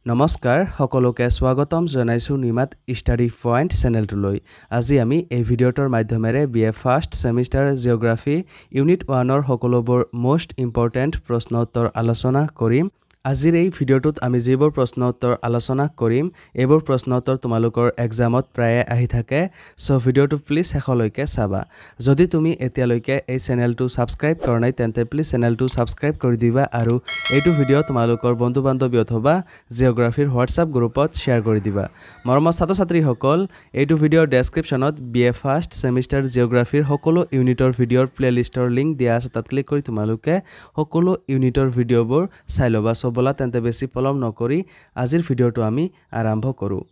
নমস্কাৰ সকলোকে স্বাগতম জনাইছো নিমাত ষ্টাডি পইণ্ট চেনেলটোলৈ। আজি আমি এই ভিডিঅ'টোৰ মাধ্যমেৰে BA first semester geography unit 1ৰ সকলোবোৰ মোষ্ট ইম্পৰ্টেণ্ট প্ৰশ্ন উত্তৰ আলোচনা কৰিম। আজিৰ এই ভিডিঅ'টোত আমি যিবোৰ প্ৰশ্ন উত্তৰ আলোচনা কৰিম এইবোৰ প্ৰশ্ন উত্তৰ তোমালোকৰ এক্সামত প্ৰায়ে আহি থাকে, সো ভিডিঅ'টো প্লিজ শেষলৈকে চাবা। যদি তুমি এতিয়ালৈকে এই চেনেলটো সাবস্ক্ৰাইব কৰা নাই তেন্তে প্লিজ চেনেলটো সাবস্ক্ৰাইব কৰি দিবা আৰু এইটো ভিডিঅ' তোমালোকৰ বন্ধু বান্ধৱী অথবা জিঅ'গ্ৰাফিৰ হোৱাটছআপ গ্ৰুপত শ্বেয়াৰ কৰি দিবা। মৰমৰ ছাত্ৰ ছাত্ৰীসকল, এইটো ভিডিঅ'ৰ ডেছক্ৰিপশ্যনত BA ফাৰ্ষ্ট সেমিষ্টাৰ জিঅ'গ্ৰাফিৰ সকলো ইউনিটৰ ভিডিঅ'ৰ প্লেলিষ্টৰ লিংক দিয়া আছে, তাত ক্লিক কৰি তোমালোকে সকলো ইউনিটৰ ভিডিঅ'বোৰ চাই ল'বা। বলা তেন্তে বেছি পলম নকৰি আজিৰ ভিডিঅ'টো আমি আৰম্ভ কৰোঁ।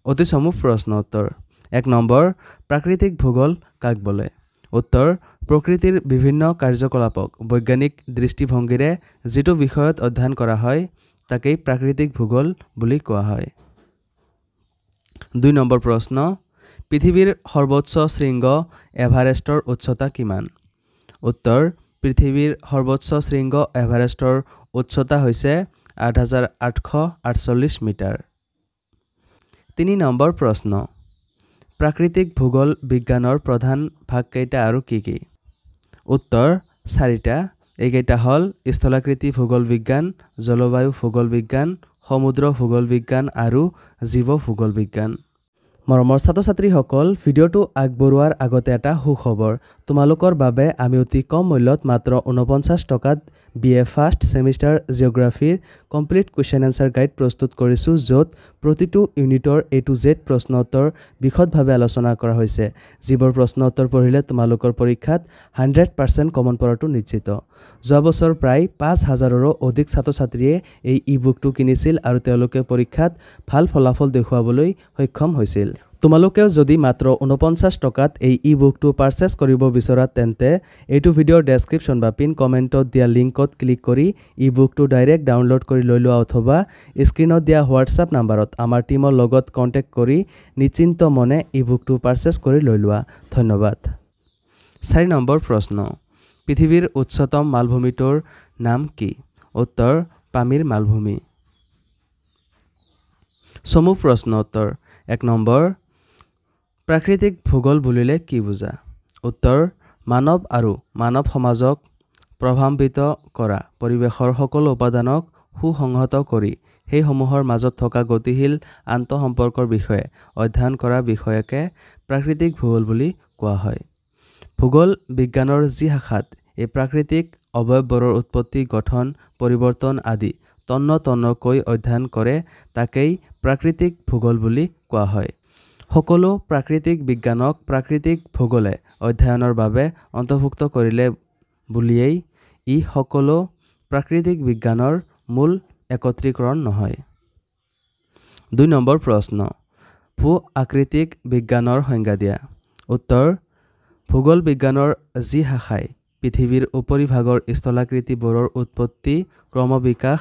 অতি চমু প্ৰশ্ন উত্তৰ। 1 নম্বৰ, প্ৰাকৃতিক ভূগোল কাক বোলে? উত্তৰ, প্ৰকৃতিৰ বিভিন্ন কাৰ্যকলাপক বৈজ্ঞানিক দৃষ্টিভংগীৰে যিটো বিষয়ত অধ্যয়ন কৰা হয় তাকেই প্ৰাকৃতিক ভূগোল বুলি কোৱা হয়। 2 নম্বৰ প্ৰশ্ন, পৃথিৱীৰ সৰ্বোচ্চ শৃংগ এভাৰেষ্টৰ উচ্চতা কিমান? উত্তৰ, পৃথিৱীৰ সৰ্বোচ্চ শৃংগ এভাৰেষ্টৰ উচ্চতা হৈছে ৮৮৪৮ মিটাৰ। 3 নম্বৰ প্ৰশ্ন, প্ৰাকৃতিক ভূগোল বিজ্ঞানৰ প্ৰধান ভাগকেইটা আৰু কি কি? উত্তৰ, 4টা। এইকেইটা হ'ল স্থলাকৃতি ভূগোল বিজ্ঞান, জলবায়ু ভূগোল বিজ্ঞান, সমুদ্ৰ ভূগোল বিজ্ঞান আৰু জীৱ ভূগোল বিজ্ঞান। মৰমৰ ছাত্ৰ ছাত্ৰীসকল, ভিডিঅ'টো আগবঢ়োৱাৰ আগতে এটা সুখবৰ। তোমালোকৰ বাবে আমি অতি কম মূল্যত মাত্ৰ 49 টকাত BA ফাৰ্ষ্ট সেমিষ্টাৰ জিঅ'গ্ৰাফিৰ কমপ্লিট কুৱেশ্যন এনচাৰ গাইড প্ৰস্তুত কৰিছোঁ, য'ত প্ৰতিটো ইউনিটৰ A to Z প্ৰশ্ন উত্তৰ বিশদভাৱে আলোচনা কৰা হৈছে। যিবোৰ প্ৰশ্ন উত্তৰ পঢ়িলে তোমালোকৰ পৰীক্ষাত 100% কমন পৰাটো নিশ্চিত। যোৱা বছৰ প্ৰায় 5000ৰো অধিক ছাত্ৰ ছাত্ৰীয়ে এই ই-বুকটো কিনিছিল আৰু তেওঁলোকে পৰীক্ষাত ভাল ফলাফল দেখুৱাবলৈ সক্ষম হৈছিল। তোমালোকেও যদি মাত্ৰ 49 টকাত এই ই-বুকটো পাৰচেছ কৰিব বিচৰা তেন্তে এইটো ভিডিঅ'ৰ ডেছক্ৰিপশ্যন বা পিন কমেণ্টত দিয়া লিংকত ক্লিক কৰি ই-বুকটো ডাইৰেক্ট ডাউনলোড কৰি লৈ লোৱা অথবা স্ক্ৰীণত দিয়া হোৱাটছআপ নাম্বাৰত আমাৰ টীমৰ লগত কণ্টেক্ট কৰি নিশ্চিন্ত মনে ই-বুকটো পাৰচেছ কৰি লৈ লোৱা। ধন্যবাদ। 4 নম্বৰ প্ৰশ্ন, পৃথিৱীৰ উচ্চতম মালভূমিটোৰ নাম কি? উত্তৰ, পামিৰ মালভূমি। চমু প্ৰশ্ন উত্তৰ। 1 নম্বৰ, প্ৰাকৃতিক ভূগোল বুলিলে কি বুজা? উত্তৰ, মানৱ আৰু মানৱ সমাজক প্ৰভাৱান্বিত কৰা পৰিৱেশৰ সকলো উপাদানক সুসংহত কৰি সেইসমূহৰ মাজত থকা গতিশীল আন্তঃসম্পৰ্কৰ বিষয়ে অধ্যয়ন কৰা বিষয়কে প্ৰাকৃতিক ভূগোল বুলি কোৱা হয়। ভূগোল বিজ্ঞানৰ যি শাখাত এই প্ৰাকৃতিক অৱয়ৱবোৰৰ উৎপত্তি, গঠন, পৰিৱৰ্তন আদি তন্ন তন্নকৈ অধ্যয়ন কৰে তাকেই প্ৰাকৃতিক ভূগোল বুলি কোৱা হয়। সকলো প্ৰাকৃতিক বিজ্ঞানক প্ৰাকৃতিক ভূগোলে অধ্যয়নৰ বাবে অন্তৰ্ভুক্ত কৰিলে বুলিয়েই ই সকলো প্ৰাকৃতিক বিজ্ঞানৰ মূল একত্ৰীকৰণ নহয়। 2 নম্বৰ প্ৰশ্ন, ভূ-আকৃতিক বিজ্ঞানৰ সংজ্ঞা দিয়া। উত্তৰ, ভূগোল বিজ্ঞানৰ যি শাখাই পৃথিৱীৰ উপৰিভাগৰ স্থলাকৃতিবোৰৰ উৎপত্তি, ক্ৰমবিকাশ,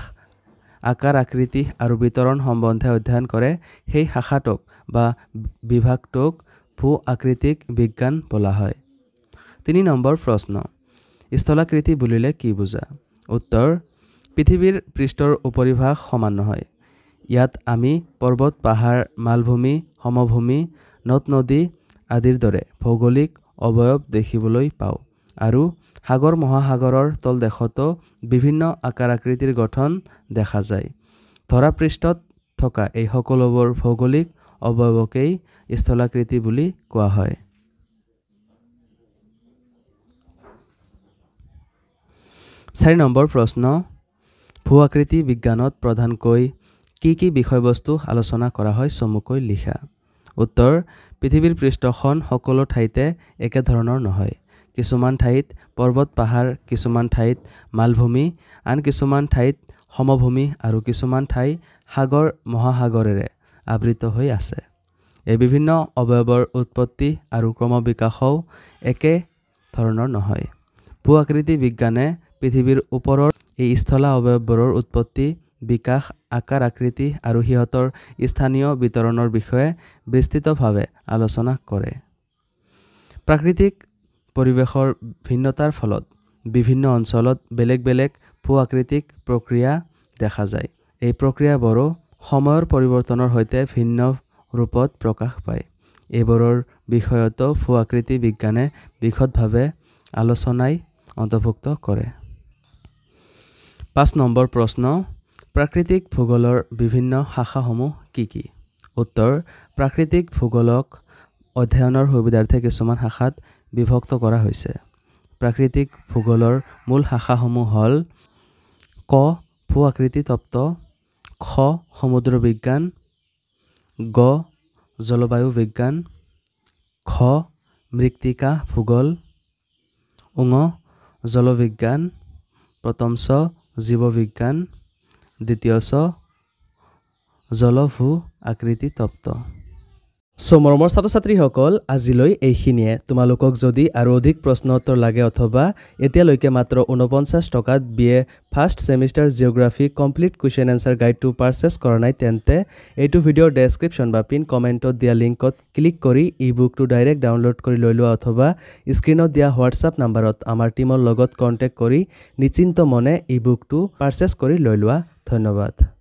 আকাৰ আকৃতি আৰু বিতৰণ সম্বন্ধে অধ্যয়ন কৰে সেই শাখাটোক বা বিভাগটোক ভূ-আকৃতিক বিজ্ঞান বোলা হয়। 3 নম্বৰ প্ৰশ্ন, স্থলাকৃতি বুলিলে কি বুজা? উত্তৰ, পৃথিৱীৰ পৃষ্ঠৰ উপৰিভাগ সমান নহয়। ইয়াত আমি পৰ্বত, পাহাৰ, মালভূমি, সমভূমি, নদ-নদী আদিৰ দৰে ভৌগোলিক অৱয়ব দেখিবলৈ পাওঁ আৰু সাগৰ মহাসাগৰৰ তলদেশতো বিভিন্ন আকাৰ আকৃতিৰ গঠন দেখা যায়। ধৰা পৃষ্ঠত থকা এই সকলোবোৰ ভৌগোলিক অৱয়বকেই স্থলাকৃতি বুলি কোৱা হয়। 4 নম্বৰ প্ৰশ্ন, ভূ-আকৃতি বিজ্ঞানত প্ৰধানকৈ কি কি বিষয়বস্তু আলোচনা কৰা হয় চমুকৈ লিখা। উত্তৰ, পৃথিৱীৰ পৃষ্ঠখন সকলো ঠাইতে একেধৰণৰ নহয়। কিছুমান ঠাইত পৰ্বত পাহাৰ, কিছুমান ঠাইত মালভূমি, আন কিছুমান ঠাইত সমভূমি আৰু কিছুমান ঠাই সাগৰ মহাসাগৰেৰে আবৃত হৈ আছে। এই বিভিন্ন অৱয়ৱৰ উৎপত্তি আৰু ক্ৰমবিকাশও একে ধৰণৰ নহয়। ভূ-আকৃতি বিজ্ঞানে পৃথিৱীৰ ওপৰৰ এই স্থলা অৱয়ৱবোৰৰ উৎপত্তি, বিকাশ, আকাৰ আকৃতি আৰু সিহঁতৰ স্থানীয় বিতৰণৰ বিষয়ে বিস্তৃতভাৱে আলোচনা কৰে। প্ৰাকৃতিক পৰিৱেশৰ ভিন্নতাৰ ফলত বিভিন্ন অঞ্চলত বেলেগ বেলেগ ভূ-আকৃতিক প্ৰক্ৰিয়া দেখা যায়। এই প্ৰক্ৰিয়াবোৰো সময়ৰ পৰিৱৰ্তনৰ সৈতে ভিন্ন ৰূপত প্ৰকাশ পায়। এইবোৰৰ বিষয়তো ভূ-আকৃতি বিজ্ঞানে বিশদভাৱে আলোচনাই অন্তৰ্ভুক্ত কৰে। 5 নম্বৰ প্ৰশ্ন, প্ৰাকৃতিক ভূগোলৰ বিভিন্ন শাখাসমূহ কি কি? উত্তৰ, প্ৰাকৃতিক ভূগোলক অধ্যয়নৰ সুবিধাৰ্থে কিছুমান শাখাত বিভক্ত কৰা হৈছে। প্ৰাকৃতিক ভূগোলৰ মূল শাখাসমূহ হ'ল ক. ভূ-আকৃতি তত্ত্ব, খ. সমুদ্ৰ বিজ্ঞান, গ. জলবায়ু বিজ্ঞান, খ. মৃত্তিকা ভূগোল, ঙ. জলবিজ্ঞান, প্ৰথম চ. জীৱবিজ্ঞান, দ্বিতীয় চ. জলভূ আকৃতি তত্ত্ব। মৰমৰ ছাত্ৰ-ছাত্ৰীসকল, আজিলৈ এইখিনিয়ে। তোমালোকক যদি আৰু অধিক প্ৰশ্ন উত্তৰ লাগে অথবা এতিয়ালৈকে মাত্ৰ 49 টকাত BA first semester geography complete question answer গাইডটো পাৰচেছ কৰা নাই, তেন্তে এইটো ভিডিঅ'ৰ ডেছক্ৰিপশ্যন বা পিন কমেণ্টত দিয়া লিংকত ক্লিক কৰি ই-বুকটো ডাইৰেক্ট ডাউনলোড কৰি লৈ লোৱা অথবা স্ক্ৰীণত দিয়া হোৱাটছআপ নাম্বাৰত আমাৰ টীমৰ লগত কণ্টেক্ট কৰি নিশ্চিন্ত মনে ই-বুকটো পাৰচেছ কৰি লৈ লোৱা। ধন্যবাদ।